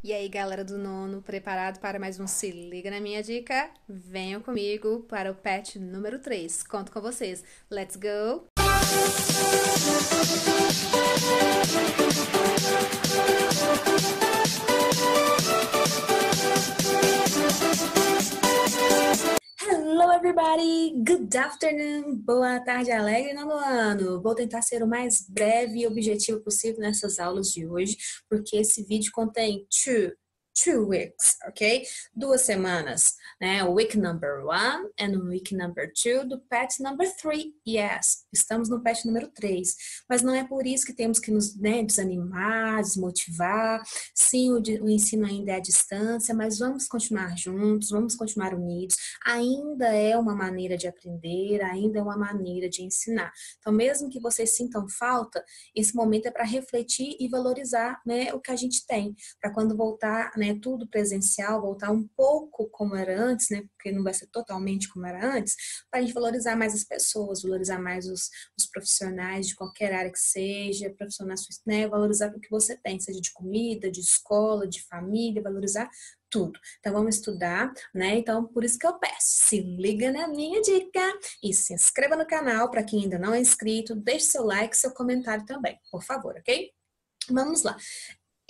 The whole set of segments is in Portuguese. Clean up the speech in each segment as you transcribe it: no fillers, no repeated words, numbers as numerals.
E aí, galera do nono, preparado para mais um Se Liga na Minha Dica? Venham comigo para o patch número 3. Conto com vocês. Let's go! Hello, everybody! Good afternoon! Boa tarde, alegre nono ano! Vou tentar ser o mais breve e objetivo possível nessas aulas de hoje, porque esse vídeo contém two weeks, ok? 2 semanas, né? Week number 1 and week number 2 do patch number 3. Yes, estamos no patch número 3, mas não é por isso que temos que nos, né, desanimar, desmotivar. Sim, o ensino ainda é à distância, mas vamos continuar juntos, vamos continuar unidos. Ainda é uma maneira de aprender, ainda é uma maneira de ensinar. Então, mesmo que vocês sintam falta, esse momento é para refletir e valorizar, né, o que a gente tem, para quando voltar, né, tudo presencial, voltar um pouco como era antes, né, porque não vai ser totalmente como era antes, para a gente valorizar mais as pessoas, valorizar mais os profissionais de qualquer área que seja, profissionais, né, valorizar o que você tem, seja de comida, de escola, de família, valorizar tudo. Então, vamos estudar, né? Então, por isso que eu peço, se liga na minha dica e se inscreva no canal para quem ainda não é inscrito, deixe seu like, seu comentário também, por favor, ok? Vamos lá.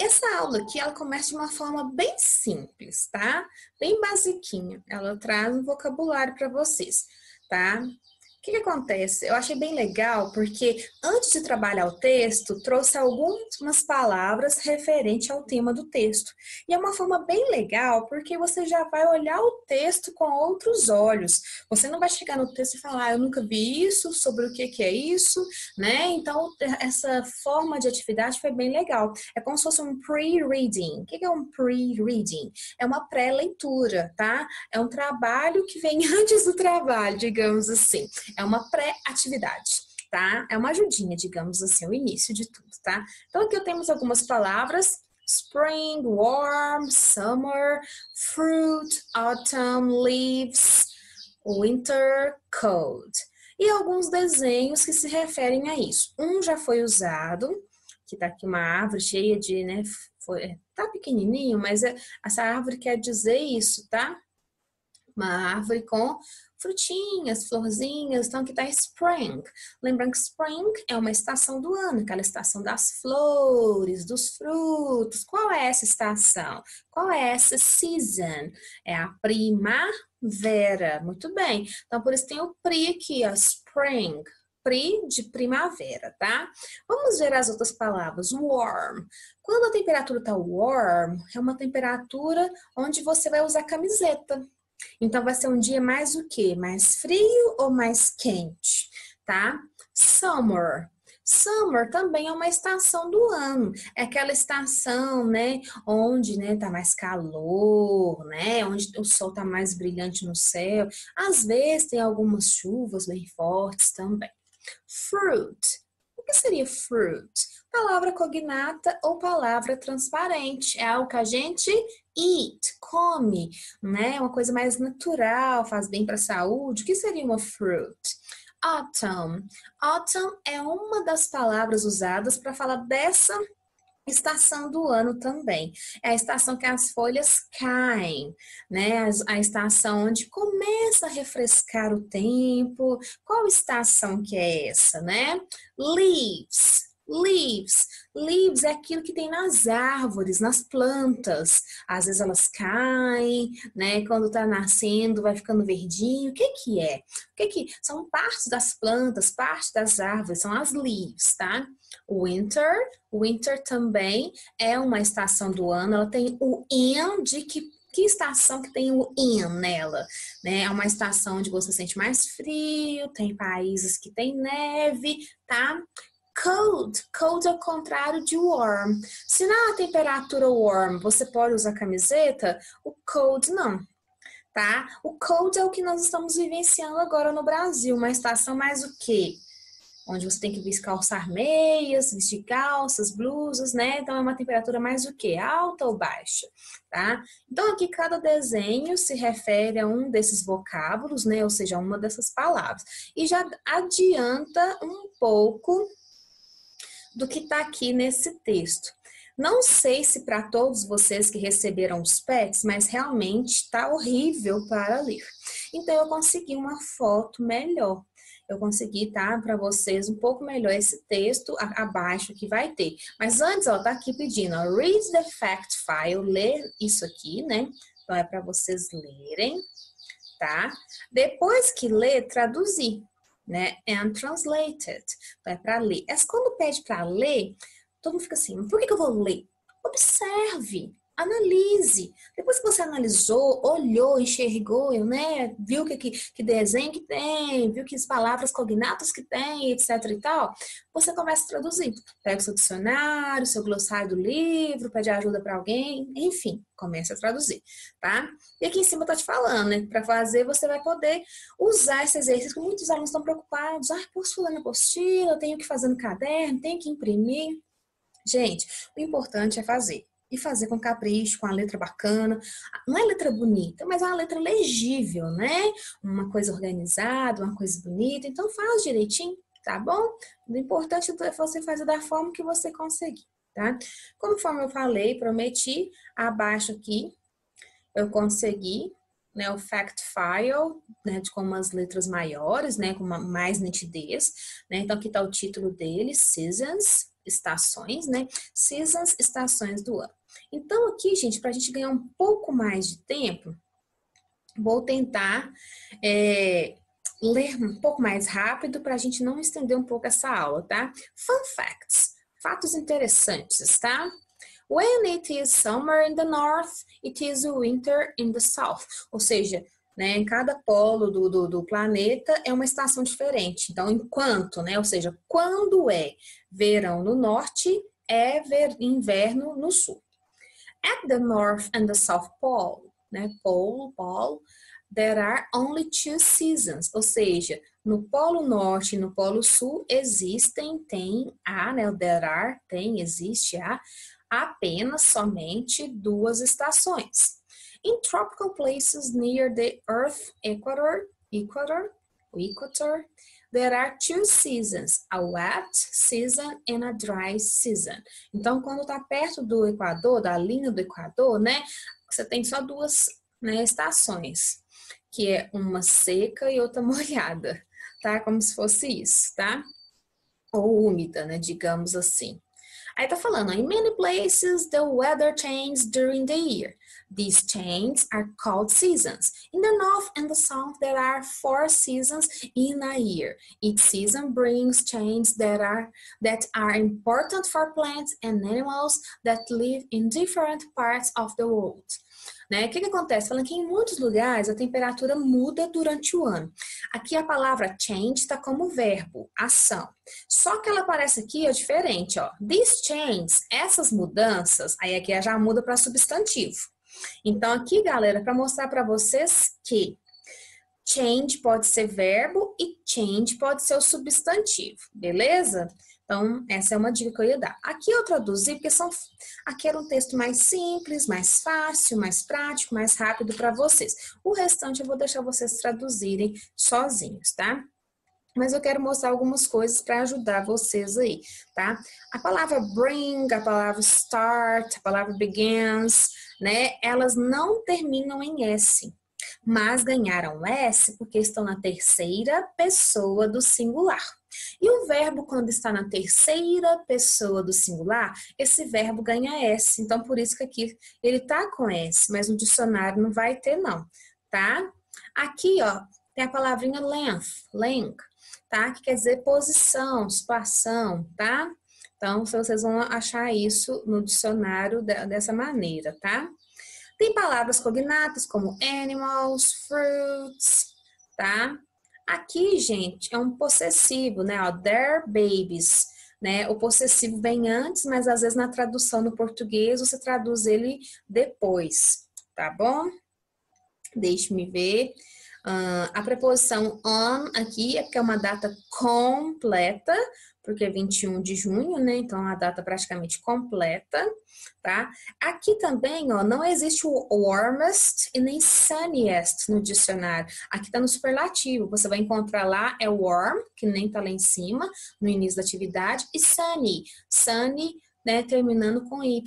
Essa aula aqui, ela começa de uma forma bem simples, tá? Bem basiquinha. Ela traz um vocabulário para vocês, tá? O que acontece? Eu achei bem legal porque antes de trabalhar o texto, trouxe algumas palavras referente ao tema do texto. E é uma forma bem legal porque você já vai olhar o texto com outros olhos. Você não vai chegar no texto e falar, eu nunca vi isso, sobre o que é isso, né? Então, essa forma de atividade foi bem legal. É como se fosse um pre-reading. O que é um pre-reading? É uma pré-leitura, tá? É um trabalho que vem antes do trabalho, digamos assim. É uma pré-atividade, tá? É uma ajudinha, digamos assim, o início de tudo, tá? Então, aqui temos algumas palavras. Spring, warm, summer, fruit, autumn, leaves, winter, cold. E alguns desenhos que se referem a isso. Um já foi usado, que tá aqui uma árvore cheia de, né, tá pequenininho, mas essa árvore quer dizer isso, tá? Uma árvore com frutinhas, florzinhas, então aqui está spring. Lembrando que spring é uma estação do ano, aquela estação das flores, dos frutos. Qual é essa estação? Qual é essa season? É a primavera. Muito bem. Então, por isso tem o pri aqui, ó, spring. Pri de primavera, tá? Vamos ver as outras palavras. Warm. Quando a temperatura está warm, é uma temperatura onde você vai usar camiseta. Então, vai ser um dia mais o quê? Mais frio ou mais quente, tá? Summer. Summer também é uma estação do ano. É aquela estação, né, onde, né, tá mais calor, né, onde o sol tá mais brilhante no céu. Às vezes tem algumas chuvas bem fortes também. Fruit. O que seria fruit? Palavra cognata ou palavra transparente. É algo que a gente eat, come, né? Uma coisa mais natural, faz bem para a saúde. O que seria uma fruit? Autumn. Autumn é uma das palavras usadas para falar dessa estação do ano também. É a estação que as folhas caem, né? A estação onde começa a refrescar o tempo. Qual estação que é essa, né? Leaves. Leaves. Leaves é aquilo que tem nas árvores, nas plantas. Às vezes elas caem, né? Quando tá nascendo, vai ficando verdinho. O que que é? O que que são partes das plantas, partes das árvores, são as leaves, tá? Winter. Winter também é uma estação do ano, ela tem o in de que estação que tem o in nela, né? É uma estação onde você sente mais frio, tem países que tem neve, tá? Cold. Cold é o contrário de warm. Se na temperatura warm você pode usar camiseta, o cold não, tá? O cold é o que nós estamos vivenciando agora no Brasil, uma estação mais o quê? Onde você tem que calçar meias, vestir calças, blusas, né? Então é uma temperatura mais o quê? Alta ou baixa, tá? Então aqui cada desenho se refere a um desses vocábulos, né? Ou seja, uma dessas palavras. E já adianta um pouco do que está aqui nesse texto. Não sei se para todos vocês que receberam os pets, mas realmente está horrível para ler. Então, eu consegui uma foto melhor. Eu consegui, tá, para vocês um pouco melhor esse texto abaixo que vai ter. Mas antes, ó, tá aqui pedindo, ó, read the fact file, ler isso aqui, né? Então, é para vocês lerem, tá? Depois que ler, traduzir, né? And translated. Então, é para ler. Mas quando pede para ler, todo mundo fica assim, por que eu vou ler? Observe, analise. Depois que você analisou, olhou, enxergou, né? Viu que desenho que tem, viu que as palavras cognatas que tem, etc e tal, você começa a traduzir. Pega o seu dicionário, seu glossário do livro, pede ajuda para alguém, enfim, começa a traduzir, tá? E aqui em cima tá te falando, né? Para fazer, você vai poder usar esse exercício, que muitos alunos estão preocupados. Ah, posso fazer na apostila, eu tenho que fazer no caderno, tenho que imprimir. Gente, o importante é fazer. E fazer com capricho, com a letra bacana. Não é letra bonita, mas é uma letra legível, né? Uma coisa organizada, uma coisa bonita. Então, faz direitinho, tá bom? O importante é você fazer da forma que você conseguir, tá? Conforme eu falei, prometi, abaixo aqui, eu consegui, né, o fact file, né, com umas letras maiores, né, com mais nitidez, né? Então, aqui está o título dele, Seasons, estações, né? Seasons, estações do ano. Então, aqui, gente, para a gente ganhar um pouco mais de tempo, vou tentar ler um pouco mais rápido para a gente não estender um pouco essa aula, tá? Fun facts, fatos interessantes, tá? When it is summer in the north, it is winter in the south. Ou seja, né, em cada polo do planeta é uma estação diferente. Então, enquanto, né, ou seja, quando é verão no norte, é inverno no sul. At the North and the South Pole, né, polo, there are only two seasons. Ou seja, no Polo Norte e no Polo Sul existe apenas somente duas estações. In tropical places near the Earth equator, there are two seasons, a wet season and a dry season. Então, quando está perto do Equador, da linha do Equador, né, você tem só duas, né, estações, que é uma seca e outra molhada, tá? Como se fosse isso, tá? Ou úmida, né, digamos assim. Aí tá falando, in many places the weather changes during the year. These changes are called seasons. In the north and the south there are 4 seasons in a year. Each season brings changes that are important for plants and animals that live in different parts of the world. Né? O que acontece? Falando que em muitos lugares a temperatura muda durante o ano. Aqui a palavra change está como verbo, ação. Só que ela aparece aqui, ó, diferente, ó. These changes, essas mudanças, aí aqui já muda para substantivo. Então aqui, galera, para mostrar para vocês que change pode ser verbo e change pode ser o substantivo, beleza? Então, essa é uma dica que eu ia dar. Aqui eu traduzi porque aqui era um texto mais simples, mais fácil, mais prático, mais rápido para vocês. O restante eu vou deixar vocês traduzirem sozinhos, tá? Mas eu quero mostrar algumas coisas para ajudar vocês aí, tá? A palavra bring, a palavra start, a palavra begins, né? Elas não terminam em S, mas ganharam S porque estão na terceira pessoa do singular. E o verbo, quando está na terceira pessoa do singular, esse verbo ganha S. Então, por isso que aqui ele tá com S, mas no dicionário não vai ter, não, tá? Aqui, ó, tem a palavrinha length, tá? Que quer dizer posição, situação, tá? Então, vocês vão achar isso no dicionário dessa maneira, tá? Tem palavras cognatas como animals, fruits, tá? Aqui, gente, é um possessivo, né? Ó, their babies, né? O possessivo vem antes, mas às vezes na tradução no português você traduz ele depois, tá bom? Deixe-me ver. A preposição on aqui é porque é uma data completa, porque é 21 de junho, né? Então, é uma data praticamente completa, tá? Aqui também, ó, não existe o warmest e nem sunniest no dicionário. Aqui tá no superlativo. Você vai encontrar lá, é warm, que nem tá lá em cima, no início da atividade, e sunny. Sunny né, terminando com Y.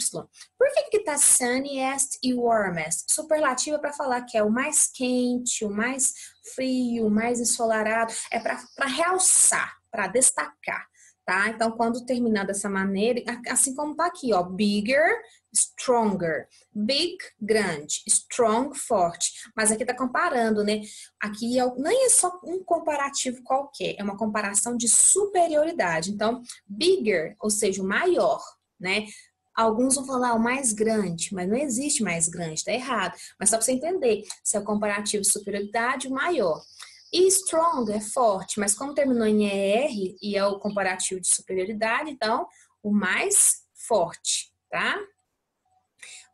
Por que tá sunniest e warmest? Superlativa para falar que é o mais quente, o mais frio, o mais ensolarado, é para realçar, para destacar, tá? Então, quando terminar dessa maneira, assim como tá aqui, ó, bigger, stronger. Big, grande. Strong, forte. Mas aqui tá comparando, né? Aqui nem é só um comparativo qualquer, é uma comparação de superioridade. Então, bigger, ou seja, o maior, né? Alguns vão falar o mais grande, mas não existe mais grande, tá errado. Mas só para você entender, se é o comparativo de superioridade, o maior. E strong é forte, mas como terminou em ER e é o comparativo de superioridade, então o mais forte, tá?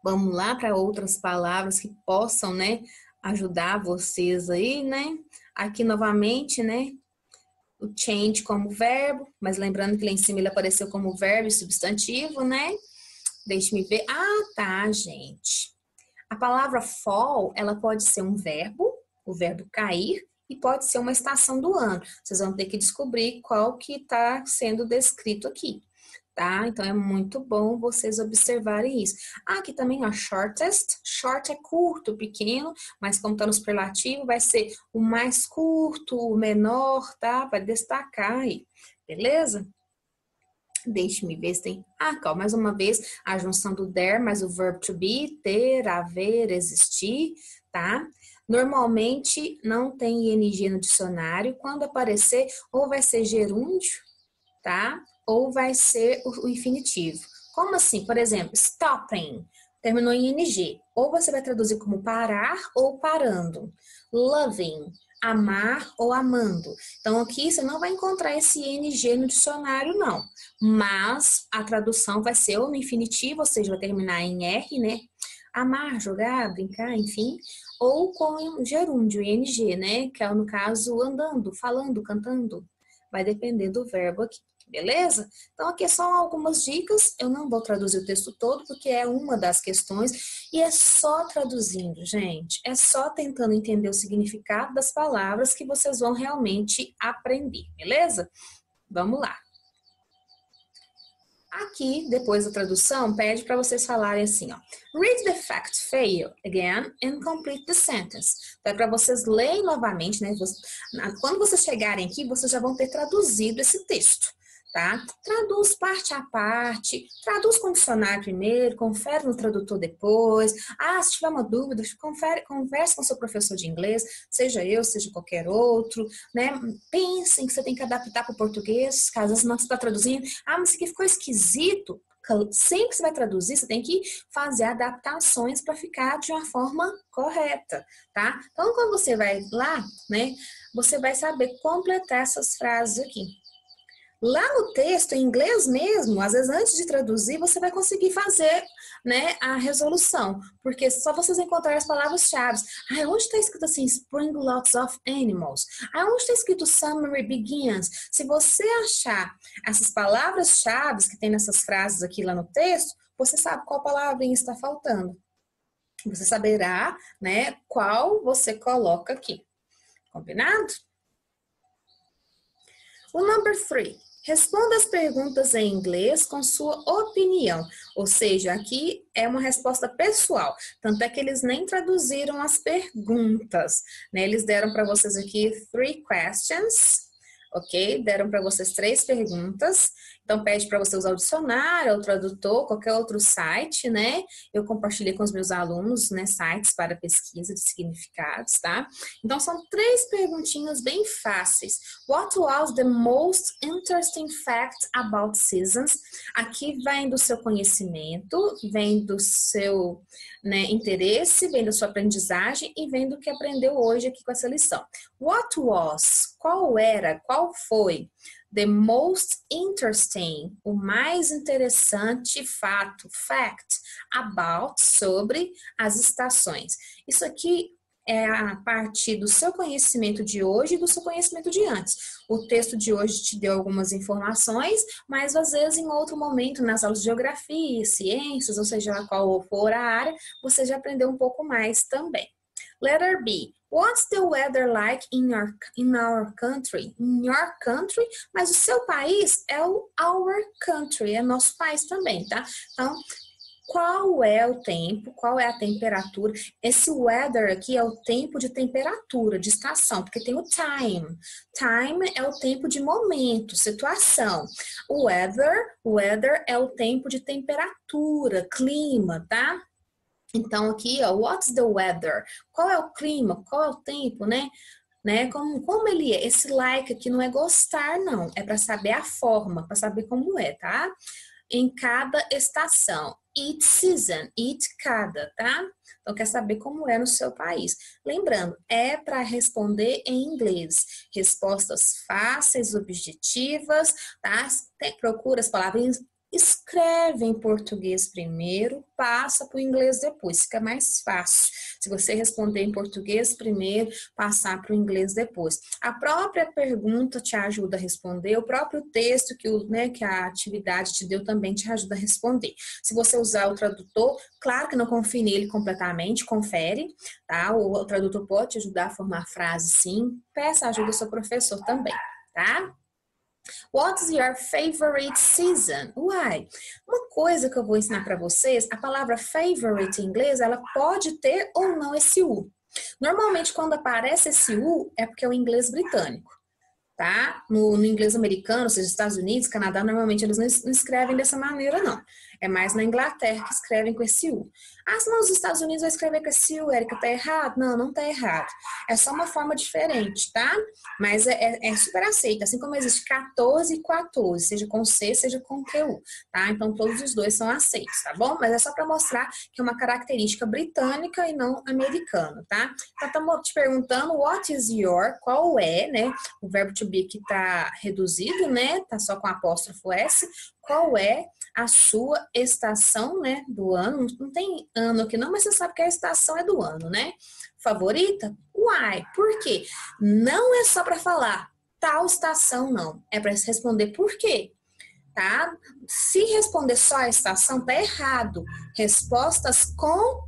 Vamos lá para outras palavras que possam, né, ajudar vocês aí, né? Aqui novamente, né, o change como verbo, mas lembrando que lá em cima ele apareceu como verbo e substantivo, né? Deixe-me ver. Ah, tá, gente. A palavra fall, ela pode ser um verbo, o verbo cair, e pode ser uma estação do ano. Vocês vão ter que descobrir qual que está sendo descrito aqui, tá? Então, é muito bom vocês observarem isso. Ah, aqui também, ó, shortest. Short é curto, pequeno, mas como tá no superlativo, vai ser o mais curto, o menor, tá? Vai destacar aí, beleza? Deixe-me ver se tem... Ah, calma, mais uma vez, a junção do there mais o verbo to be, ter, haver, existir, tá? Normalmente, não tem ing no dicionário. Quando aparecer, ou vai ser gerúndio, tá? Ou vai ser o infinitivo. Como assim? Por exemplo, stopping, terminou em ing. Ou você vai traduzir como parar ou parando. Loving, amar ou amando. Então, aqui você não vai encontrar esse ing no dicionário, não. Mas a tradução vai ser ou no infinitivo, ou seja, vai terminar em R, né? Amar, jogar, brincar, enfim. Ou com gerúndio, ing, né? Que é, no caso, andando, falando, cantando. Vai depender do verbo aqui. Beleza? Então, aqui são algumas dicas. Eu não vou traduzir o texto todo, porque é uma das questões. E é só traduzindo, gente. É só tentando entender o significado das palavras que vocês vão realmente aprender. Beleza? Vamos lá. Aqui, depois da tradução, pede para vocês falarem assim, ó. Read the fact fail again and complete the sentence. Então, é para vocês lerem novamente, né? Quando vocês chegarem aqui, vocês já vão ter traduzido esse texto, tá? Traduz parte a parte, traduz com o dicionário primeiro, confere no tradutor depois. Ah, se tiver uma dúvida, converse com o seu professor de inglês, seja eu, seja qualquer outro, né? Pensem que você tem que adaptar para o português, caso você não está traduzindo. Ah, mas isso aqui ficou esquisito. Sempre que você vai traduzir, você tem que fazer adaptações para ficar de uma forma correta, tá? Então, quando você vai lá, né, você vai saber completar essas frases aqui. Lá no texto, em inglês mesmo, às vezes antes de traduzir, você vai conseguir fazer, né, a resolução, porque só vocês encontrarem as palavras-chave. Ah, onde está escrito assim, spring lots of animals? Ah, onde está escrito summer begins? Se você achar essas palavras-chave que tem nessas frases aqui lá no texto, você sabe qual palavrinha está faltando. Você saberá, né, qual você coloca aqui. Combinado? O number 3. Responda as perguntas em inglês com sua opinião. Ou seja, aqui é uma resposta pessoal. Tanto é que eles nem traduziram as perguntas, né? Eles deram para vocês aqui 3 questions, ok? Deram para vocês 3 perguntas. Então, pede para você usar o dicionário, o tradutor, qualquer outro site, né? Eu compartilhei com os meus alunos, né, sites para pesquisa de significados, tá? Então, são 3 perguntinhas bem fáceis. What was the most interesting fact about seasons? Aqui vem do seu conhecimento, vem do seu, né, interesse, vem da sua aprendizagem e vem do que aprendeu hoje aqui com essa lição. What was? Qual era? Qual foi? The most interesting, o mais interessante fato, fact, about, sobre as estações. Isso aqui é a partir do seu conhecimento de hoje e do seu conhecimento de antes. O texto de hoje te deu algumas informações, mas às vezes em outro momento, nas aulas de geografia, ciências, ou seja, qual for a área, você já aprendeu um pouco mais também. Letter B. What's the weather like in our country? In your country, mas o seu país é o our country, é nosso país também, tá? Então, qual é o tempo, qual é a temperatura? Esse weather aqui é o tempo de temperatura, de estação, porque tem o time. Time é o tempo de momento, situação. O weather é o tempo de temperatura, clima, tá? Então aqui, ó, what's the weather? Qual é o clima? Qual é o tempo, né? Como ele é? Esse like aqui não é gostar, não. É para saber a forma, para saber como é, tá? Em cada estação. Each season, each cada, tá? Então, quer saber como é no seu país. Lembrando, é para responder em inglês. Respostas fáceis, objetivas, tá? Procura as palavrinhas. Escreve em português primeiro, passa para o inglês depois, fica mais fácil. Se você responder em português primeiro, passar para o inglês depois. A própria pergunta te ajuda a responder, o próprio texto que a atividade te deu também te ajuda a responder. Se você usar o tradutor, claro que não confie nele completamente, confere, tá? O tradutor pode te ajudar a formar frase, sim. Peça ajuda ao seu professor também, tá? What's your favorite season? Uai, uma coisa que eu vou ensinar para vocês, a palavra favorite em inglês, ela pode ter ou não esse U. Normalmente, quando aparece esse U, é porque é o inglês britânico, tá? No inglês americano, ou seja, Estados Unidos, Canadá, normalmente eles não escrevem dessa maneira, não. É mais na Inglaterra que escrevem com esse U. Ah, se nos Estados Unidos vai escrever com esse U, Érica, tá errado? Não, não tá errado. É só uma forma diferente, tá? Mas é super aceito, assim como existe 14 e 14, seja com C, seja com QU, tá? Então, todos os dois são aceitos, tá bom? Mas é só para mostrar que é uma característica britânica e não americana, tá? Então, estamos te perguntando, what is your, qual é, né? O verbo to be aqui tá reduzido, né? Tá só com apóstrofo S. Qual é a sua estação, né, do ano? Não tem ano aqui não, mas você sabe que a estação é do ano, né? Favorita? Uai, por quê? Não é só para falar tal estação, não. É para responder por quê, tá? Se responder só a estação, tá errado. Respostas completas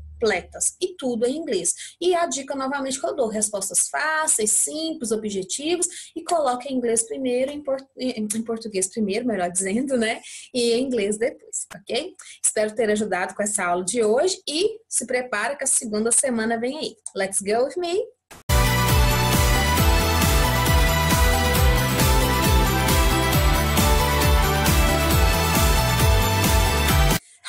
e tudo em inglês. E a dica novamente que eu dou, respostas fáceis, simples, objetivos e coloque em inglês primeiro, em português primeiro, melhor dizendo, né? E em inglês depois, ok? Espero ter ajudado com essa aula de hoje e se prepara que a segunda semana vem aí. Let's go with me!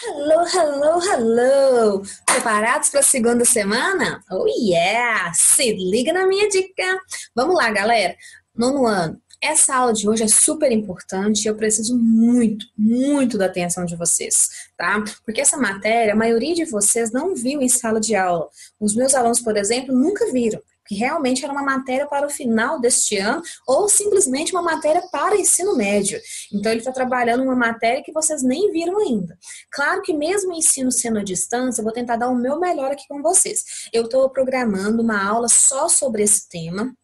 Hello, hello, hello! Preparados para a segunda semana? Oh yeah! Se liga na minha dica! Vamos lá, galera! Nono ano, essa aula de hoje é super importante e eu preciso muito, muito da atenção de vocês, tá? Porque essa matéria, a maioria de vocês não viu em sala de aula. Os meus alunos, por exemplo, nunca viram. Que realmente era uma matéria para o final deste ano ou simplesmente uma matéria para ensino médio. Então, ele está trabalhando uma matéria que vocês nem viram ainda. Claro que mesmo o ensino sendo à distância, eu vou tentar dar o meu melhor aqui com vocês. Eu estou programando uma aula só sobre esse tema.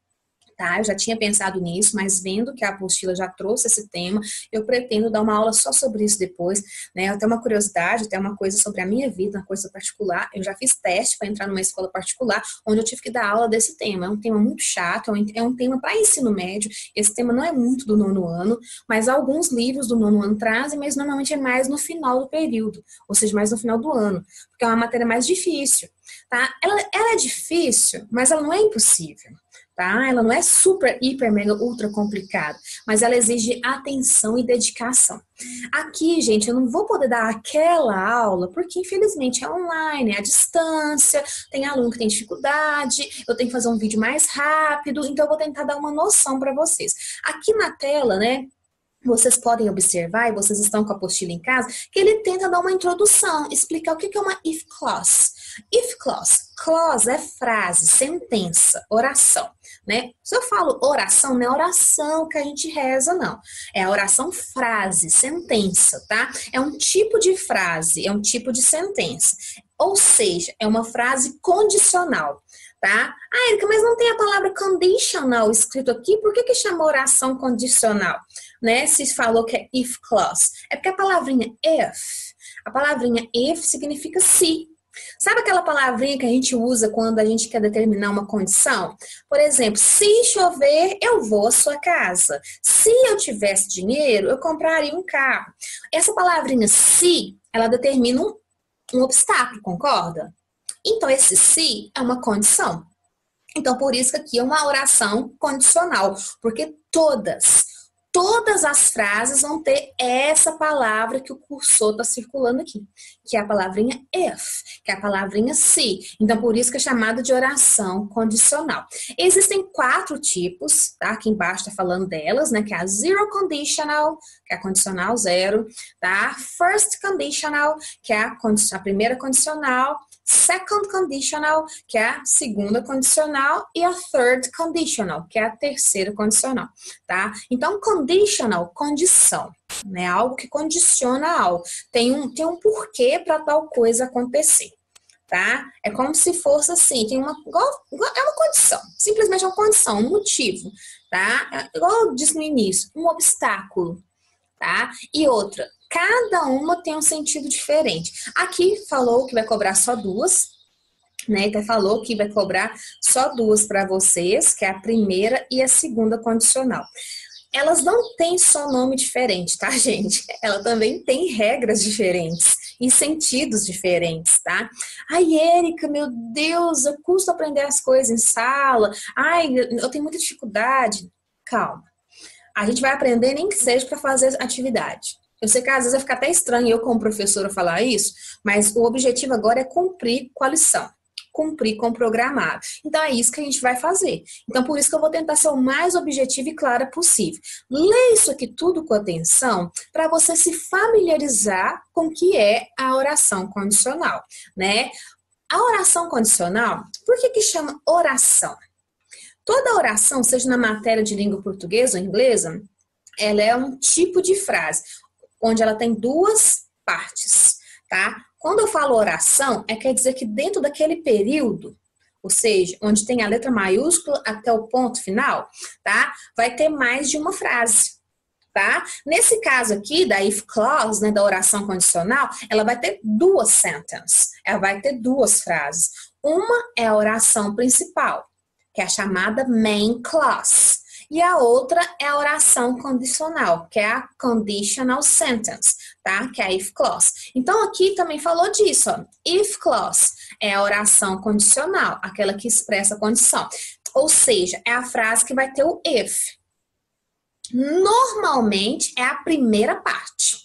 Tá? Eu já tinha pensado nisso, mas vendo que a apostila já trouxe esse tema, eu pretendo dar uma aula só sobre isso depois, né? Até uma curiosidade, até uma coisa sobre a minha vida, uma coisa particular. Eu já fiz teste para entrar numa escola particular, onde eu tive que dar aula desse tema. É um tema muito chato, é um tema para ensino médio. Esse tema não é muito do nono ano, mas alguns livros do nono ano trazem, mas normalmente é mais no final do período, ou seja, mais no final do ano, porque é uma matéria mais difícil, tá? Ela é difícil, mas ela não é impossível. Tá? Ela não é super, hiper, mega, ultra complicada, mas ela exige atenção e dedicação. Aqui, gente, eu não vou poder dar aquela aula, porque infelizmente é online, é à distância, tem aluno que tem dificuldade, eu tenho que fazer um vídeo mais rápido, então eu vou tentar dar uma noção para vocês. Aqui na tela, né, vocês podem observar, e vocês estão com a apostila em casa, que ele tenta dar uma introdução, explicar o que é uma if clause. If clause, clause é frase, sentença, oração, né? Se eu falo oração, não é oração que a gente reza, não. É a oração frase, sentença, tá? É um tipo de frase, é um tipo de sentença. Ou seja, é uma frase condicional. Tá? Ah, Erika, mas não tem a palavra conditional escrito aqui, por que chama oração condicional? Né? Se falou que é if clause. É porque a palavrinha if significa se. Sabe aquela palavrinha que a gente usa quando a gente quer determinar uma condição? Por exemplo, se chover, eu vou à sua casa. Se eu tivesse dinheiro, eu compraria um carro. Essa palavrinha se, ela determina um obstáculo, concorda? Então, esse se é uma condição. Então, por isso que aqui é uma oração condicional, porque todas as frases vão ter essa palavra que o cursor está circulando aqui, que é a palavrinha if, que é a palavrinha se. Então, por isso que é chamada de oração condicional. Existem 4 tipos, tá? Aqui embaixo está falando delas, né? Que é a zero conditional, que é a condicional zero, tá? First conditional, que é a primeira condicional. Second conditional, que é a segunda condicional, e a third conditional, que é a terceira condicional, tá? Então, conditional, condição, né? Algo que condiciona algo. Tem um porquê para tal coisa acontecer, tá? É como se fosse assim, é uma condição, simplesmente uma condição, um motivo, tá? Igual eu disse no início, um obstáculo, tá? E outra, cada uma tem um sentido diferente. Aqui falou que vai cobrar só 2, né? Então falou que vai cobrar só 2 para vocês, que é a primeira e a segunda condicional. Elas não têm só nome diferente, tá, gente? Ela também tem regras diferentes e sentidos diferentes, tá? Ai, Érica, meu Deus, eu custo aprender as coisas em sala. Ai, eu tenho muita dificuldade. Calma. A gente vai aprender nem que seja para fazer atividade. Eu sei que às vezes vai ficar até estranho eu como professora falar isso, mas o objetivo agora é cumprir com a lição, cumprir com o programado. Então é isso que a gente vai fazer. Então por isso que eu vou tentar ser o mais objetivo e clara possível. Leia isso aqui tudo com atenção para você se familiarizar com o que é a oração condicional, né? A oração condicional, por que chama oração? Toda oração, seja na matéria de língua portuguesa ou inglesa, ela é um tipo de frase, onde ela tem 2 partes, tá? Quando eu falo oração, quer dizer que dentro daquele período, ou seja, onde tem a letra maiúscula até o ponto final, tá? Vai ter mais de uma frase, tá? Nesse caso aqui, da if clause, né, da oração condicional, ela vai ter 2 sentences, ela vai ter 2 frases. Uma é a oração principal, que é a chamada main clause. E a outra é a oração condicional, que é a conditional sentence, tá? Que é a if clause. Então, aqui também falou disso, ó. If clause é a oração condicional, aquela que expressa a condição. Ou seja, é a frase que vai ter o if. Normalmente, é a primeira parte,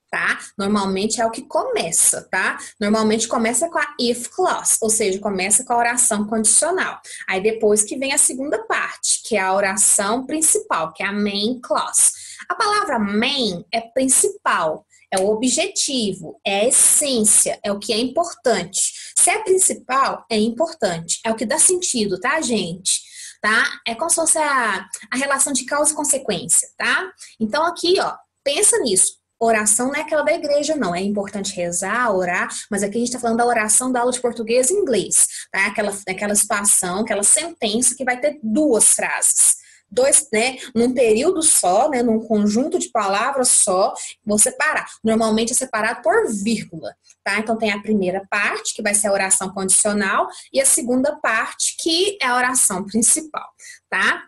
tá? Normalmente é o que começa, tá? Normalmente começa com a if clause, ou seja, começa com a oração condicional. Aí depois que vem a segunda parte, que é a oração principal, que é a main clause. A palavra main é principal, é o objetivo, é a essência, é o que é importante. Se é principal, é importante, é o que dá sentido, tá, gente? Tá? É como se fosse a relação de causa e consequência, tá? Então aqui, ó, pensa nisso. Oração não é aquela da igreja, não. É importante rezar, orar, mas aqui a gente está falando da oração da aula de português e inglês, tá? Aquela situação, aquela sentença que vai ter 2 frases. 2, né? Num período só, né? Num conjunto de palavras só, vou separar. Normalmente é separado por vírgula, tá? Então tem a primeira parte, que vai ser a oração condicional, e a segunda parte, que é a oração principal, tá?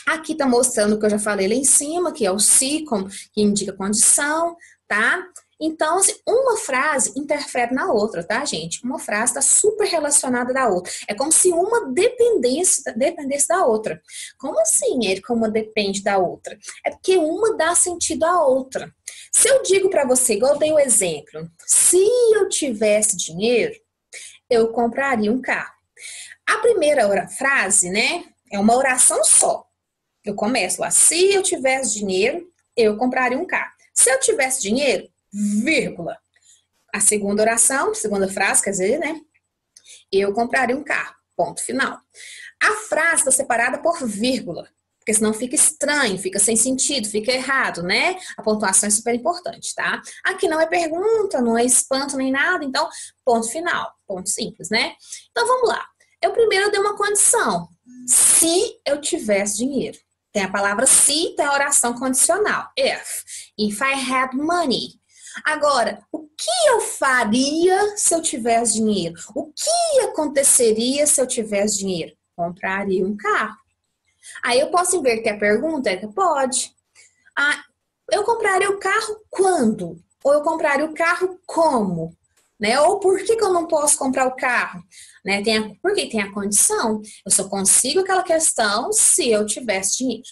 Aqui tá mostrando o que eu já falei lá em cima, que é o se, que indica condição, tá? Então, assim, uma frase interfere na outra, tá, gente? Uma frase está super relacionada da outra. É como se uma dependesse da outra. Como assim, Érica, uma depende da outra? É porque uma dá sentido à outra. Se eu digo para você, igual eu dei o exemplo, se eu tivesse dinheiro, eu compraria um carro. A primeira frase, né, é uma oração só. Eu começo lá, se eu tivesse dinheiro, eu compraria um carro. Se eu tivesse dinheiro, vírgula. A segunda oração, segunda frase, quer dizer, né? Eu compraria um carro. Ponto final. A frase está separada por vírgula, porque senão fica estranho, fica sem sentido, fica errado, né? A pontuação é super importante, tá? Aqui não é pergunta, não é espanto nem nada, então, ponto final. Ponto simples, né? Então, vamos lá. Eu primeiro dei uma condição. Se eu tivesse dinheiro. Tem a palavra se, tem a oração condicional. If I had money. Agora, o que eu faria se eu tivesse dinheiro? O que aconteceria se eu tivesse dinheiro? Compraria um carro. Aí eu posso inverter a pergunta? Pode. Ah, eu compraria o carro quando? Ou eu compraria o carro como? Né? Ou por que eu não posso comprar o carro? Né? Porque tem a condição. Eu só consigo aquela questão se eu tivesse dinheiro.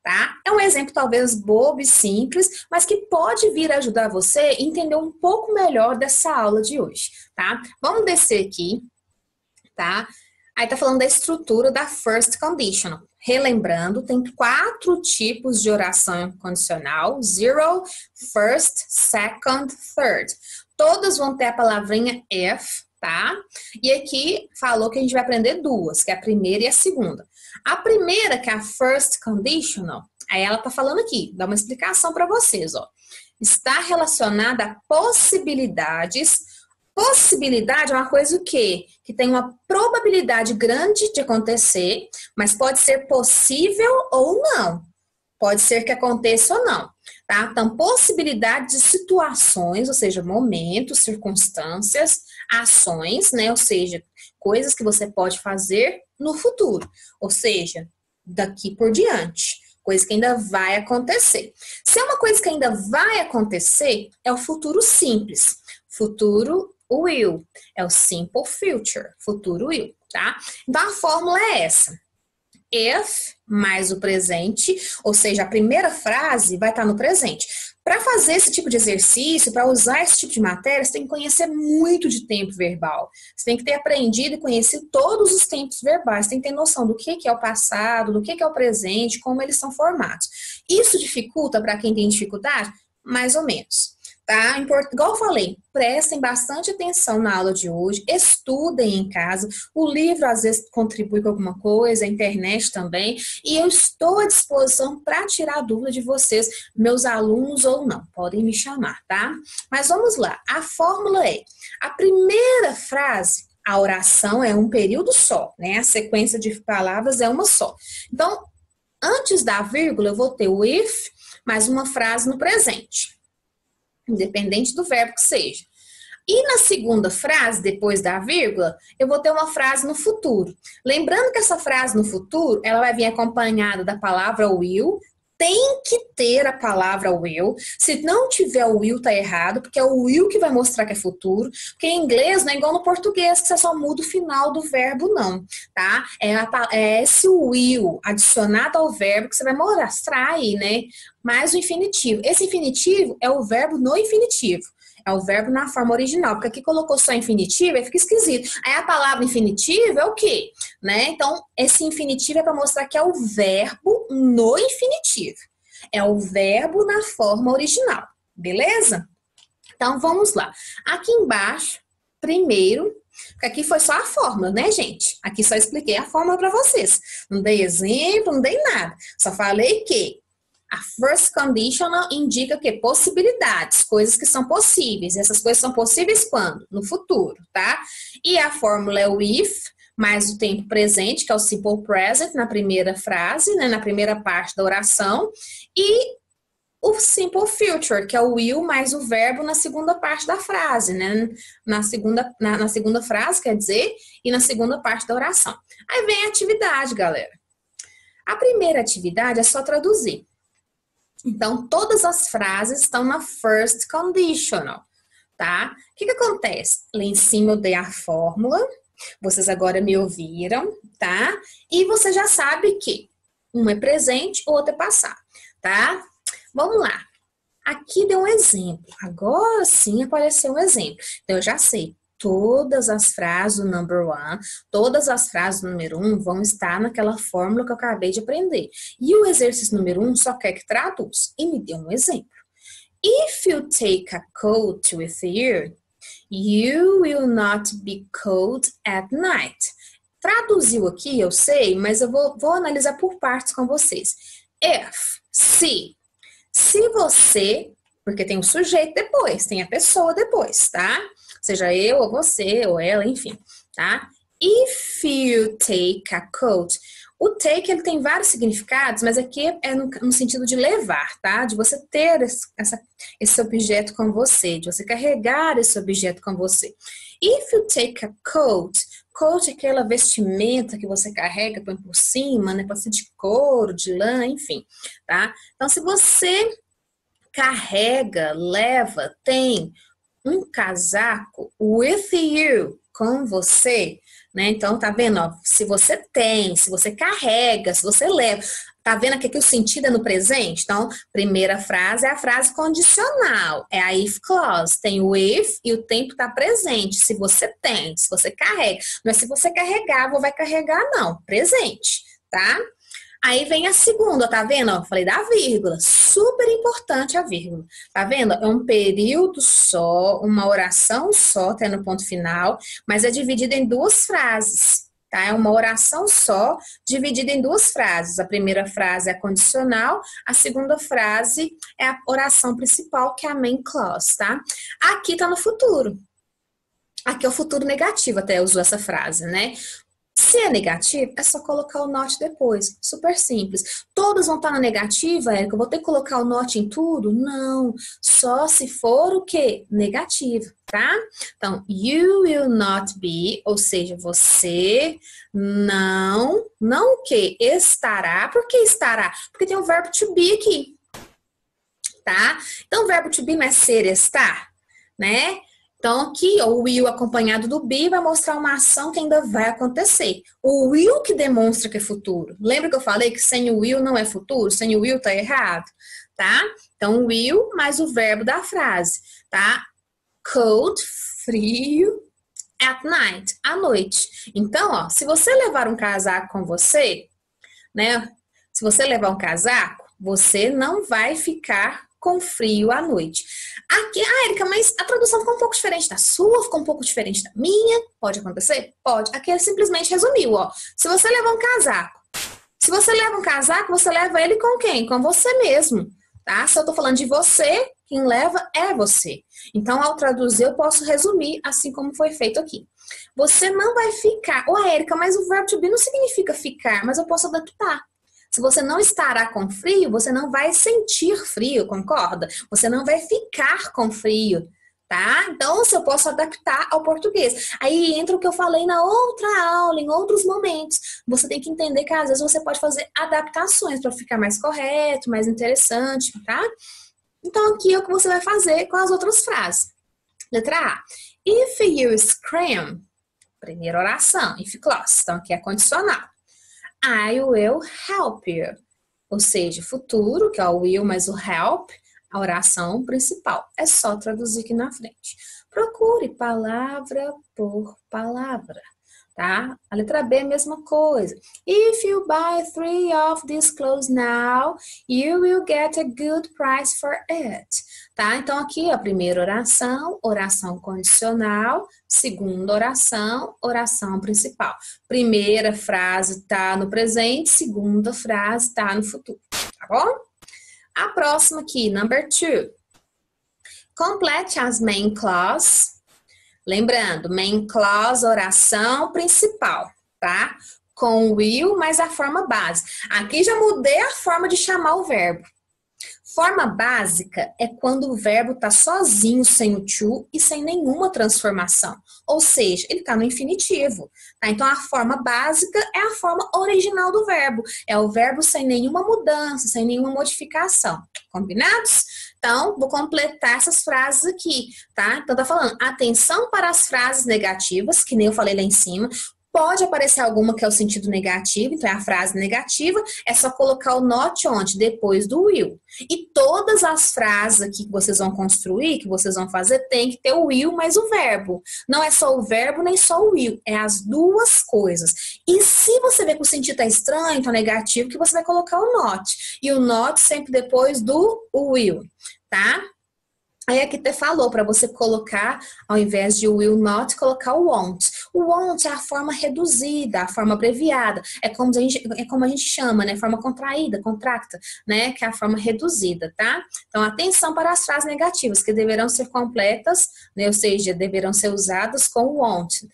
Tá? É um exemplo talvez bobo e simples, mas que pode vir ajudar você a entender um pouco melhor dessa aula de hoje, tá? Vamos descer aqui, tá? Aí tá falando da estrutura da first conditional. Relembrando, tem 4 tipos de oração condicional: zero, first, second, third. Todas vão ter a palavrinha if, tá? E aqui falou que a gente vai aprender 2, que é a primeira e a segunda. A primeira, que é a first conditional, aí ela tá falando aqui, dá uma explicação para vocês, ó. Está relacionada a possibilidades. Possibilidade é uma coisa o quê? Que tem uma probabilidade grande de acontecer, mas pode ser possível ou não. Pode ser que aconteça ou não, tá? Então, possibilidade de situações, ou seja, momentos, circunstâncias, ações, né? Ou seja, coisas que você pode fazer no futuro, ou seja, daqui por diante, coisa que ainda vai acontecer. Se é uma coisa que ainda vai acontecer, é o futuro simples. Futuro will, é o simple future, futuro will, tá? Então a fórmula é essa. If mais o presente, ou seja, a primeira frase vai estar no presente. Para fazer esse tipo de exercício, para usar esse tipo de matéria, você tem que conhecer muito de tempo verbal. Você tem que ter aprendido e conhecido todos os tempos verbais. Você tem que ter noção do que é o passado, do que é o presente, como eles são formados. Isso dificulta para quem tem dificuldade? Mais ou menos. Tá? Igual eu falei, prestem bastante atenção na aula de hoje, estudem em casa, o livro às vezes contribui com alguma coisa, a internet também, e eu estou à disposição para tirar a dúvida de vocês, meus alunos ou não, podem me chamar, tá? Mas vamos lá, a fórmula é, a primeira frase, a oração é um período só, né? A sequência de palavras é uma só. Então, antes da vírgula, eu vou ter o if, mais uma frase no presente. Independente do verbo que seja. E na segunda frase, depois da vírgula, eu vou ter uma frase no futuro. Lembrando que essa frase no futuro, ela vai vir acompanhada da palavra will. Tem que ter a palavra will. Se não tiver o will, tá errado, porque é o will que vai mostrar que é futuro. Porque em inglês não é igual no português, que você só muda o final do verbo, não, tá? É esse will adicionado ao verbo que você vai mostrar aí, né? Mais o infinitivo. Esse infinitivo é o verbo no infinitivo. É o verbo na forma original, porque aqui colocou só infinitivo, aí fica esquisito. Aí a palavra infinitivo é o quê? Né? Então, esse infinitivo é para mostrar que é o verbo no infinitivo. É o verbo na forma original, beleza? Então, vamos lá. Aqui embaixo, primeiro, porque aqui foi só a fórmula, né, gente? Aqui só expliquei a fórmula para vocês. Não dei exemplo, não dei nada. Só falei que a first conditional indica o quê? Possibilidades, coisas que são possíveis. E essas coisas são possíveis quando? No futuro, tá? E a fórmula é o if, mais o tempo presente, que é o simple present, na primeira frase, né? Na primeira parte da oração. E o simple future, que é o will mais o verbo na segunda parte da frase, né? Na segunda frase, quer dizer, e na segunda parte da oração. Aí vem a atividade, galera. A primeira atividade é só traduzir. Então, todas as frases estão na first conditional, tá? O que acontece? Lá em cima eu dei a fórmula, vocês agora me ouviram, tá? E você já sabe que um é presente, o outro é passado, tá? Vamos lá. Aqui deu um exemplo. Agora sim apareceu um exemplo. Então, eu já sei. Todas as frases do number one, todas as frases do número 1 vão estar naquela fórmula que eu acabei de aprender. E o exercício número 1 só quer que traduz. E me deu um exemplo. If you take a coat with you, you will not be cold at night. Traduziu aqui, eu sei, mas eu vou analisar por partes com vocês. If, se você, porque tem o sujeito depois, tem a pessoa depois, tá? Seja eu, ou você, ou ela, enfim, tá? If you take a coat, O take, ele tem vários significados, mas aqui é no sentido de levar, tá? De você ter esse objeto com você, de você carregar esse objeto com você. If you take a coat, coat é aquela vestimenta que você carrega, põe por cima, né? Pode ser de couro, de lã, enfim, tá? Então, se você carrega, leva, tem um casaco with you, com você, né? Então, tá vendo? Ó, se você tem, se você carrega, se você leva, tá vendo que aqui o sentido é no presente? Então, primeira frase é a frase condicional, é a if clause. Tem o if e o tempo tá presente. Se você tem, se você carrega. Não é se você carregar, vai carregar, não. Presente, tá? Aí vem a segunda, tá vendo? Ó, falei da vírgula, super importante a vírgula. Tá vendo? É um período só, uma oração só, tendo ponto final, mas é dividida em duas frases, tá? É uma oração só, dividida em duas frases. A primeira frase é a condicional, a segunda frase é a oração principal, que é a main clause, tá? Aqui tá no futuro. Aqui é o futuro negativo, até usou essa frase, né? Se é negativo, é só colocar o not depois. Super simples. Todos vão estar na negativa, Érica? Eu vou ter que colocar o not em tudo? Não. Só se for o quê? Negativo, tá? Então, you will not be, ou seja, você não o quê? Estará. Por que estará? Porque tem o verbo to be aqui, tá? Então, o verbo to be não é ser, estar, né? Então, aqui, o will acompanhado do be vai mostrar uma ação que ainda vai acontecer. O will que demonstra que é futuro. Lembra que eu falei que sem o will não é futuro? Sem o will tá errado, tá? Então, will mais o verbo da frase, tá? Cold, frio, at night, à noite. Então, ó, se você levar um casaco com você, né? Se você levar um casaco, você não vai ficar com frio à noite. Aqui, Érica, mas a tradução ficou um pouco diferente da sua, ficou um pouco diferente da minha. Pode acontecer? Pode. Aqui ele simplesmente resumiu, ó. Se você levar um casaco, se você leva um casaco, você leva ele com quem? Com você mesmo, tá? Se eu tô falando de você, quem leva é você. Então, ao traduzir, eu posso resumir assim como foi feito aqui. Você não vai ficar... Ô, Érica, mas o verbo to be não significa ficar, mas eu posso adaptar. Se você não estará com frio, você não vai sentir frio, concorda? Você não vai ficar com frio, tá? Então, se eu posso adaptar ao português. Aí entra o que eu falei na outra aula, em outros momentos. Você tem que entender que às vezes você pode fazer adaptações para ficar mais correto, mais interessante, tá? Então, aqui é o que você vai fazer com as outras frases. Letra A. If you scream, primeira oração, if clause. Então, aqui é condicional. I will help you. Ou seja, futuro, que é o will mais o help, a oração principal. É só traduzir aqui na frente. Procure palavra por palavra, tá? A letra B é a mesma coisa. If you buy 3 of these clothes now, you will get a good price for it. Tá? Então, aqui a primeira oração, oração condicional. Segunda oração, oração principal. Primeira frase tá no presente, segunda frase tá no futuro. Tá bom? A próxima aqui, number 2. Complete as main clause. Lembrando, main clause, oração principal, tá? Com will mais a forma base. Aqui já mudei a forma de chamar o verbo. Forma básica é quando o verbo está sozinho, sem o to e sem nenhuma transformação. Ou seja, ele está no infinitivo. Tá? Então, a forma básica é a forma original do verbo. É o verbo sem nenhuma mudança, sem nenhuma modificação. Combinados? Então, vou completar essas frases aqui, tá? Então, tá falando atenção para as frases negativas, que nem eu falei lá em cima. Pode aparecer alguma que é o sentido negativo, então é a frase negativa, é só colocar o not onde? Depois do will. E todas as frases aqui que vocês vão construir, que vocês vão fazer, tem que ter o will mais o verbo. Não é só o verbo, nem só o will, é as duas coisas. E se você ver que o sentido tá estranho, tá negativo, que você vai colocar o not. E o not sempre depois do will, tá? Aí aqui até falou para você colocar, ao invés de will not, colocar o won't. O won't é a forma reduzida, a forma abreviada. É como a gente chama, né? Forma contraída, contracta, né? Que é a forma reduzida, tá? Então, atenção para as frases negativas, que deverão ser completas, né? Ou seja, deverão ser usadas com o won't.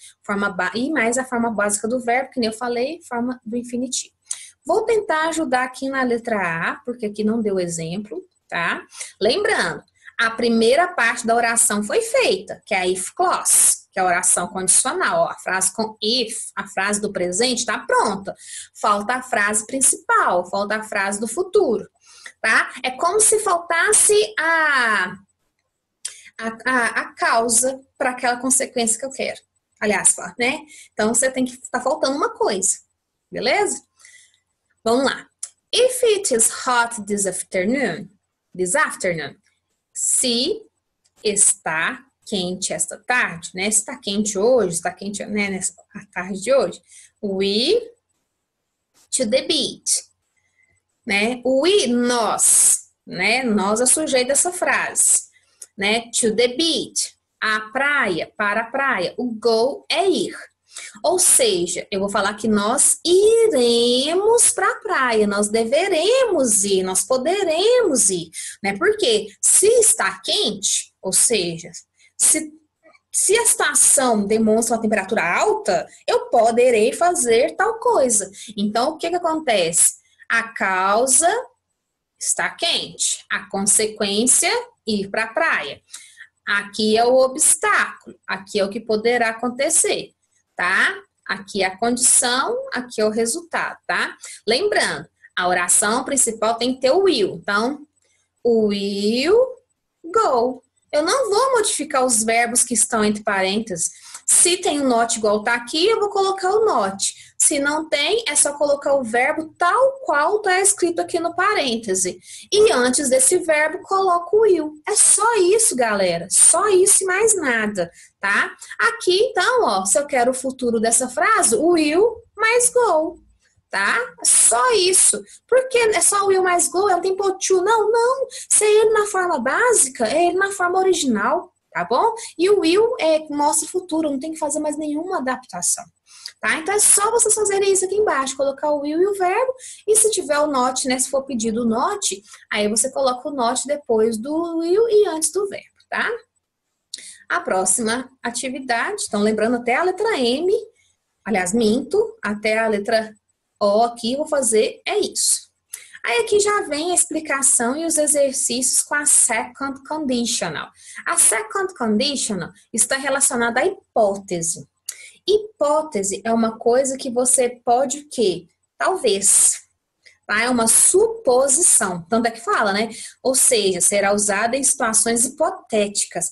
E mais a forma básica do verbo, que nem eu falei, forma do infinitivo. Vou tentar ajudar aqui na letra A, porque aqui não deu exemplo, tá? Lembrando, a primeira parte da oração foi feita, que é a if clause, que é a oração condicional. Ó, a frase com if, a frase do presente está pronta. Falta a frase principal, falta a frase do futuro, tá? É como se faltasse a causa para aquela consequência que eu quero. Aliás, né? Então, você tem que estar faltando uma coisa, beleza? Vamos lá. If it is hot this afternoon, se está quente esta tarde, né? Se está quente hoje, está quente, né, nessa tarde de hoje. We to the beach, né? We, nós, né? Nós é o sujeito dessa frase, né? To the beach, a praia, para a praia. O go é ir. Ou seja, eu vou falar que nós iremos para a praia, nós deveremos ir, nós poderemos ir, né? Porque se está quente, ou seja, se a situação demonstra uma temperatura alta, eu poderei fazer tal coisa. Então, o que acontece? A causa está quente, a consequência, ir para a praia. Aqui é o obstáculo, aqui é o que poderá acontecer. Tá? Aqui é a condição, aqui é o resultado, tá? Lembrando, a oração principal tem que ter o will. Então, will go. Eu não vou modificar os verbos que estão entre parênteses. Se tem o not igual tá aqui, eu vou colocar o not. Se não tem, é só colocar o verbo tal qual tá escrito aqui no parêntese. E antes desse verbo, coloco o will. É só isso, galera. Só isso e mais nada, tá? Aqui, então, ó, se eu quero o futuro dessa frase, will mais go, tá? É só isso. Por que é só will mais go? É um tempo to? Não, não. Se é ele na forma básica, é ele na forma original, tá bom? E o will mostra o futuro, não tem que fazer mais nenhuma adaptação. Tá? Então é só vocês fazerem isso aqui embaixo, colocar o will e o verbo, e se tiver o not, né, se for pedido o not, aí você coloca o not depois do will e antes do verbo, tá? A próxima atividade, então lembrando até a letra M, aliás, minto, até a letra O aqui, vou fazer é isso. Aí aqui já vem a explicação e os exercícios com a second conditional. A second conditional está relacionada à hipótese. Hipótese é uma coisa que você pode o quê? Talvez. Tá? É uma suposição. Tanto é que fala, né? Ou seja, será usada em situações hipotéticas.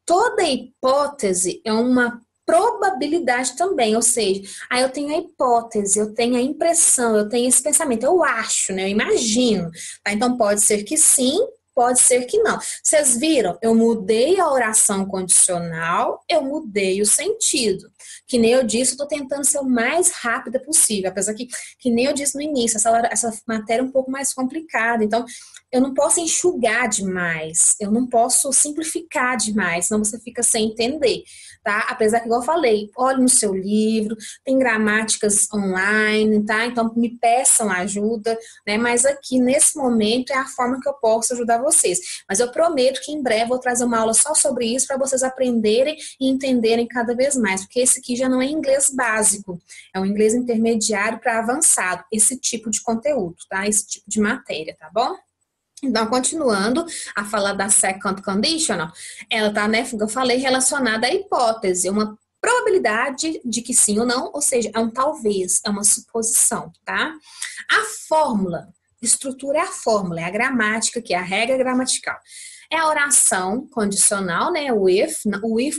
Toda hipótese é uma probabilidade também, ou seja, aí eu tenho a hipótese, eu tenho a impressão, eu tenho esse pensamento, eu acho, né? Eu imagino. Tá? Então pode ser que sim, pode ser que não. Vocês viram? Eu mudei a oração condicional, eu mudei o sentido. Que nem eu disse, eu tô tentando ser o mais rápida possível, apesar que nem eu disse no início, essa matéria é um pouco mais complicada, então eu não posso enxugar demais, eu não posso simplificar demais, senão você fica sem entender, tá? Apesar que, igual eu falei, olhe no seu livro, tem gramáticas online, tá? Então me peçam ajuda, né? Mas aqui, nesse momento, é a forma que eu posso ajudar vocês. Mas eu prometo que em breve eu vou trazer uma aula só sobre isso para vocês aprenderem e entenderem cada vez mais, porque esse aqui já não é inglês básico, é um inglês intermediário para avançado, esse tipo de conteúdo, tá? Esse tipo de matéria, tá bom? Então, continuando a falar da second conditional, ela tá, né, eu falei, relacionada à hipótese, uma probabilidade de que sim ou não, ou seja, é um talvez, é uma suposição, tá? A fórmula, estrutura é a fórmula, é a gramática, que é a regra gramatical. É a oração condicional, né, o if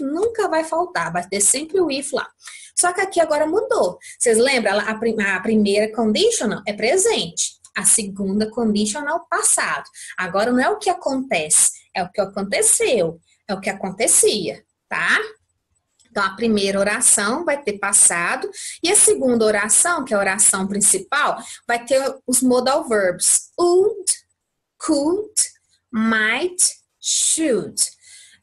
nunca vai faltar, vai ter sempre o if lá. Só que aqui agora mudou. Vocês lembram? A primeira conditional é presente. A segunda conditional, passado. Agora não é o que acontece, é o que aconteceu, é o que acontecia, tá? Então, a primeira oração vai ter passado e a segunda oração, que é a oração principal, vai ter os modal verbs. Would, could, might, should.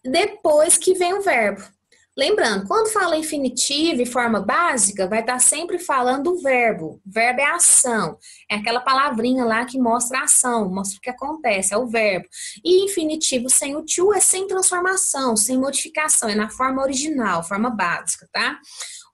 Depois que vem o verbo. Lembrando, quando fala infinitivo e forma básica, vai estar sempre falando o verbo. Verbo é ação. É aquela palavrinha lá que mostra a ação, mostra o que acontece, é o verbo. E infinitivo sem o to é sem transformação, sem modificação, é na forma original, forma básica, tá?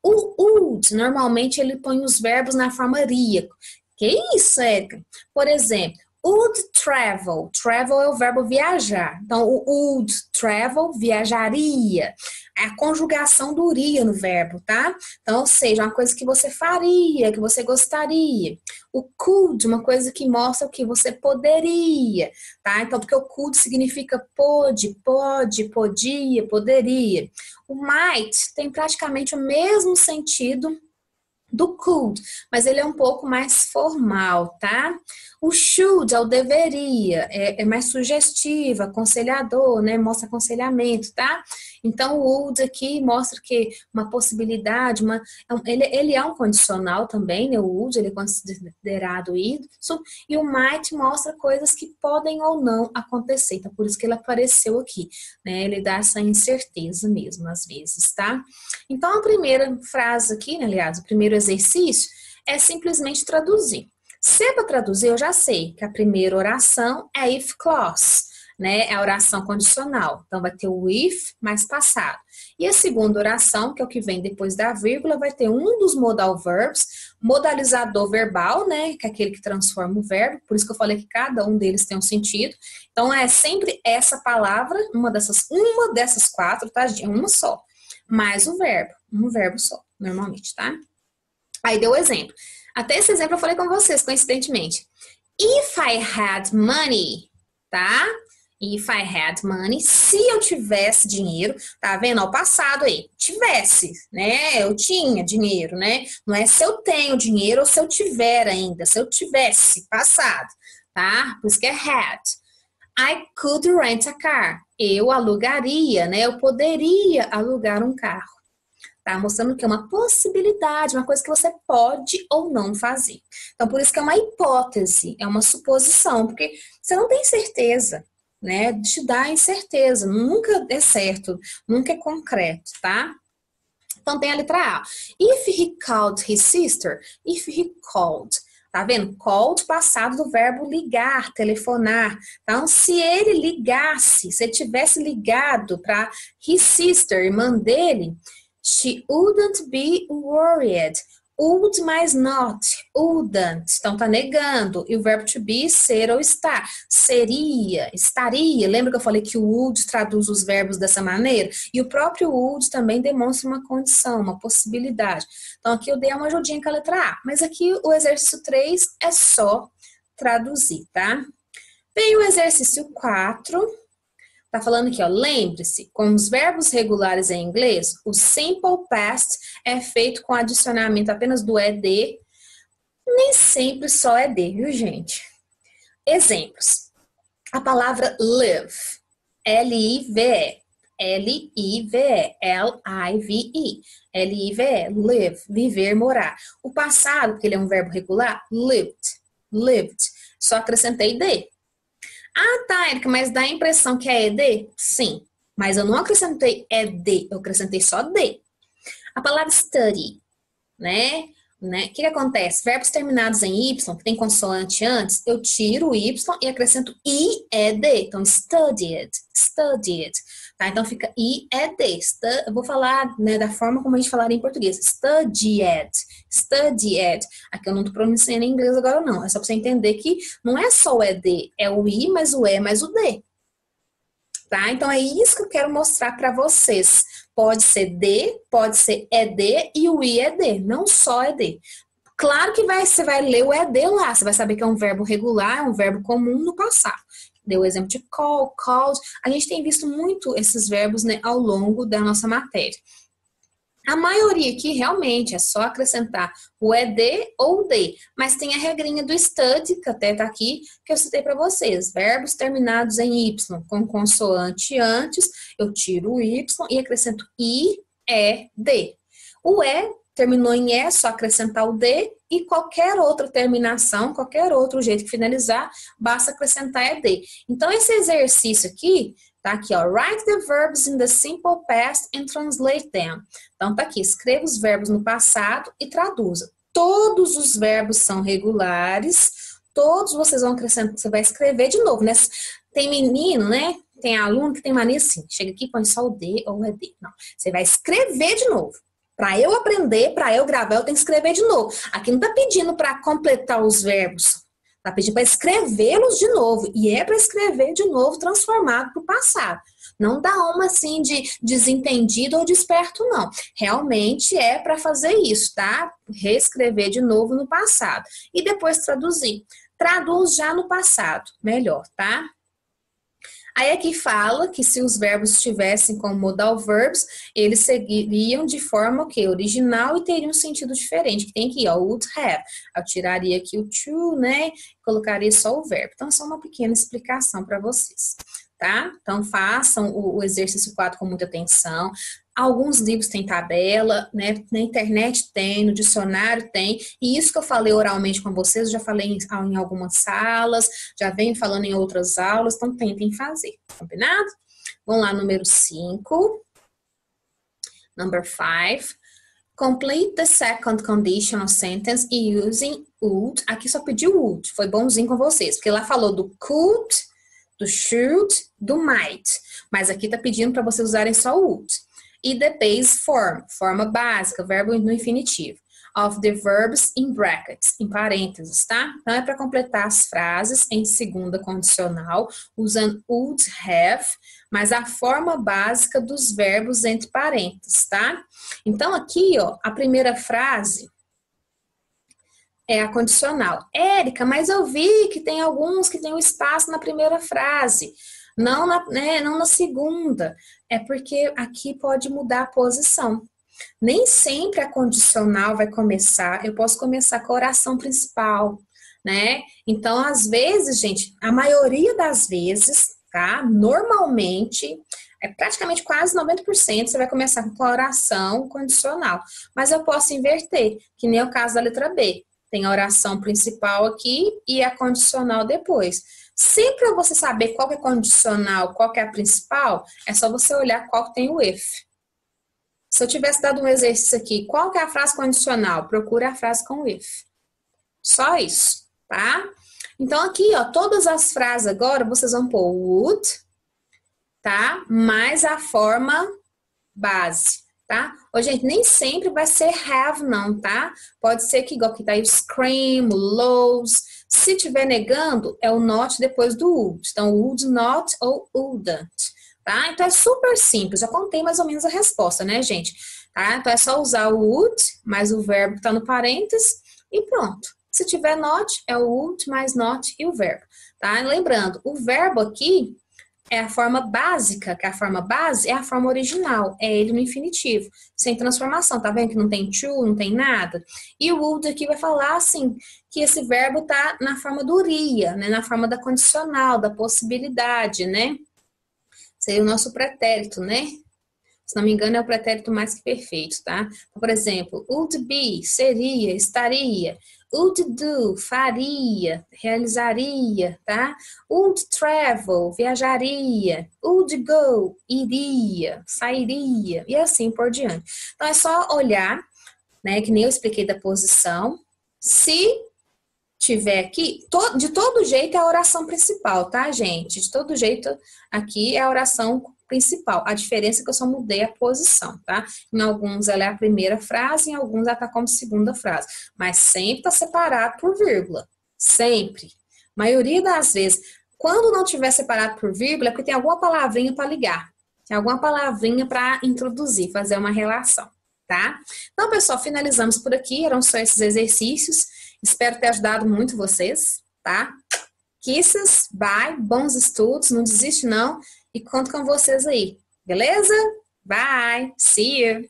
O would, normalmente, ele põe os verbos na forma ria. Que isso, Érica? Por exemplo, would travel. Travel é o verbo viajar. Então, o would travel, viajaria. É a conjugação do iria no verbo, tá? Então, ou seja, uma coisa que você faria, que você gostaria. O could, uma coisa que mostra o que você poderia, tá? Então, porque o could significa pode, podia, poderia. O might tem praticamente o mesmo sentido do could, mas ele é um pouco mais formal, tá? O should é o deveria, é mais sugestivo, aconselhador, né? Mostra aconselhamento, tá? Então, o would aqui mostra que uma possibilidade, ele é um condicional também, né? O would, ele é considerado isso, e o might mostra coisas que podem ou não acontecer, então por isso que ele apareceu aqui, né? Ele dá essa incerteza mesmo, às vezes, tá? Então, a primeira frase aqui, né, aliás, o primeiro exercício é simplesmente traduzir. Se é para traduzir, eu já sei que a primeira oração é if clause, né? É a oração condicional. Então, vai ter o if mais passado. E a segunda oração, que é o que vem depois da vírgula, vai ter um dos modal verbs, modalizador verbal, né? Que é aquele que transforma o verbo. Por isso que eu falei que cada um deles tem um sentido. Então, é sempre essa palavra, uma dessas quatro, tá? É uma só. Mais o verbo. Um verbo só, normalmente, tá? Aí deu o exemplo. Até esse exemplo eu falei com vocês, coincidentemente. If I had money, tá? If I had money, se eu tivesse dinheiro, tá vendo? Ao passado aí, tivesse, né? Eu tinha dinheiro, né? Não é se eu tenho dinheiro ou se eu tiver ainda, se eu tivesse, passado, tá? Por isso que é had. I could rent a car. Eu alugaria, né? Eu poderia alugar um carro. Tá mostrando que é uma possibilidade, uma coisa que você pode ou não fazer. Então, por isso que é uma hipótese, é uma suposição, porque você não tem certeza, né? Te dá incerteza, nunca é certo, nunca é concreto, tá? Então, tem a letra A. If he called his sister, if he called. Tá vendo? Called, passado do verbo ligar, telefonar. Então, se ele ligasse, se ele tivesse ligado para his sister, irmã dele, she wouldn't be worried. Would mais not. Wouldn't. Então, tá negando. E o verbo to be, ser ou estar. Seria, estaria. Lembra que eu falei que o would traduz os verbos dessa maneira? E o próprio would também demonstra uma condição, uma possibilidade. Então, aqui eu dei uma ajudinha com a letra A. Mas aqui o exercício 3 é só traduzir, tá? Veio o exercício 4. Tá falando aqui, ó, lembre-se, com os verbos regulares em inglês, o simple past é feito com adicionamento apenas do ed, nem sempre só ed, viu, gente? Exemplos. A palavra live, L-I-V-E, L-I-V-E, L-I-V-E, L-I-V-E, live, viver, morar. O passado, porque ele é um verbo regular, lived, lived, só acrescentei de. Ah, tá, Erika, mas dá a impressão que é ED? Sim, mas eu não acrescentei ED, eu acrescentei só D. A palavra study, né? O que acontece? Verbos terminados em Y, que tem consoante antes, eu tiro o Y e acrescento IED. Então, studied, studied. Tá? Então, fica IED. Eu vou falar, né, da forma como a gente falaria em português. Studied, studied. Aqui eu não tô pronunciando em inglês agora, não. É só pra você entender que não é só o ED, é o I mais o E mais o D. Tá? Então, é isso que eu quero mostrar para vocês. Pode ser D, pode ser ED e o IED, não só ED. Claro que você vai ler o ED lá, você vai saber que é um verbo regular, é um verbo comum no passado. Deu o exemplo de call, called. A gente tem visto muito esses verbos, né, ao longo da nossa matéria. A maioria aqui realmente é só acrescentar o ED ou o D, mas tem a regrinha do study, que até tá aqui, que eu citei para vocês. Verbos terminados em Y com consoante antes, eu tiro o Y e acrescento I, E, D. O E terminou em E, só acrescentar o D, e qualquer outra terminação, qualquer outro jeito de finalizar, basta acrescentar ED. Então, esse exercício aqui, tá aqui, ó, write the verbs in the simple past and translate them. Então, tá aqui, escreva os verbos no passado e traduza. Todos os verbos são regulares, todos vocês vão acrescentar, você vai escrever de novo, né? Tem menino, né? Tem aluno que tem mania assim, chega aqui e põe só o D ou o ED. Não, você vai escrever de novo. Para eu aprender, para eu gravar, eu tenho que escrever de novo. Aqui não está pedindo para completar os verbos. Está pedindo para escrevê-los de novo. E é para escrever de novo, transformado para o passado. Não dá uma assim de desentendido ou desperto, não. Realmente é para fazer isso, tá? Reescrever de novo no passado. E depois traduzir. Traduz já no passado, melhor, tá? Aí aqui fala que se os verbos estivessem com modal verbs, eles seguiriam de forma o quê? Original e teriam um sentido diferente. Que tem aqui, ó, would have. Eu tiraria aqui o to, né? Colocaria só o verbo. Então, só uma pequena explicação para vocês, tá? Então, façam o exercício 4 com muita atenção. Alguns livros têm tabela, né? Na internet tem, no dicionário tem. E isso que eu falei oralmente com vocês, eu já falei em algumas salas, já venho falando em outras aulas, então tentem fazer, combinado? Vamos lá, número 5. Number 5. Complete the second conditional sentence using would. Aqui só pediu would, foi bonzinho com vocês, porque lá falou do could, do should, do might. Mas aqui tá pedindo para vocês usarem só would. E the base form, forma básica, verbo no infinitivo. Of the verbs in brackets, em parênteses, tá? Então, é para completar as frases em segunda condicional, usando would have, mas a forma básica dos verbos entre parênteses, tá? Então, aqui, ó, a primeira frase é a condicional. Érica, mas eu vi que tem alguns que tem um espaço na primeira frase. Não na segunda. É porque aqui pode mudar a posição. Nem sempre a condicional vai começar. Eu posso começar com a oração principal, né? Então, às vezes, gente, a maioria das vezes, tá? Normalmente, praticamente quase 90%, você vai começar com a oração condicional. Mas eu posso inverter, que nem é o caso da letra B. Tem a oração principal aqui e a condicional depois. Sempre para você saber qual que é condicional, qual que é a principal, é só você olhar qual que tem o if. Se eu tivesse dado um exercício aqui, qual que é a frase condicional? Procure a frase com if. Só isso, tá? Então aqui, ó, todas as frases agora, vocês vão pôr would, tá? Mais a forma base, tá? Ô, gente, nem sempre vai ser have, não, tá? Pode ser que, igual que tá aí o scream, o lows. Se tiver negando, é o not depois do would. Então, would not ou wouldn't, tá? Então, é super simples. Já contei mais ou menos a resposta, né, gente? Tá? Então, é só usar o would, mais o verbo que tá no parênteses e pronto. Se tiver not, é o would mais not e o verbo, tá? Lembrando, o verbo aqui é a forma básica, que a forma base é a forma original, é ele no infinitivo, sem transformação, tá vendo que não tem to, não tem nada? E o would aqui vai falar assim, que esse verbo tá na forma do iria, né, na forma da condicional, da possibilidade, né? Seria o nosso pretérito, né? Se não me engano, é o pretérito mais que perfeito, tá? Então, por exemplo, would be, seria, estaria. Would do, faria, realizaria, tá? Would travel, viajaria. Would go, iria, sairia. E assim por diante. Então, é só olhar, né? Que nem eu expliquei da posição. Se tiver aqui, de todo jeito é a oração principal, tá, gente? De todo jeito aqui é a oração principal. A diferença é que eu só mudei a posição, tá? Em alguns ela é a primeira frase, em alguns ela tá como segunda frase. Mas sempre tá separado por vírgula. Sempre. Maioria das vezes. Quando não tiver separado por vírgula, é porque tem alguma palavrinha para ligar. Tem alguma palavrinha para introduzir, fazer uma relação, tá? Então, pessoal, finalizamos por aqui. Eram só esses exercícios. Espero ter ajudado muito vocês, tá? Kisses, bye, bons estudos, não desiste não. E conto com vocês aí, beleza? Bye, see you!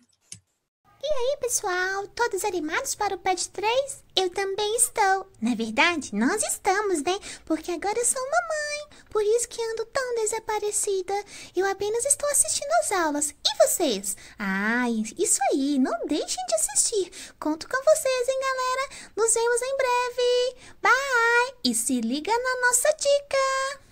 E aí, pessoal, todos animados para o PET 3? Eu também estou. Na verdade, nós estamos, né? Porque agora eu sou mamãe, por isso que ando tão desaparecida. Eu apenas estou assistindo às aulas. E vocês? Ah, isso aí, não deixem de assistir. Conto com vocês, hein, galera? Nos vemos em breve. Bye! E se liga na nossa dica!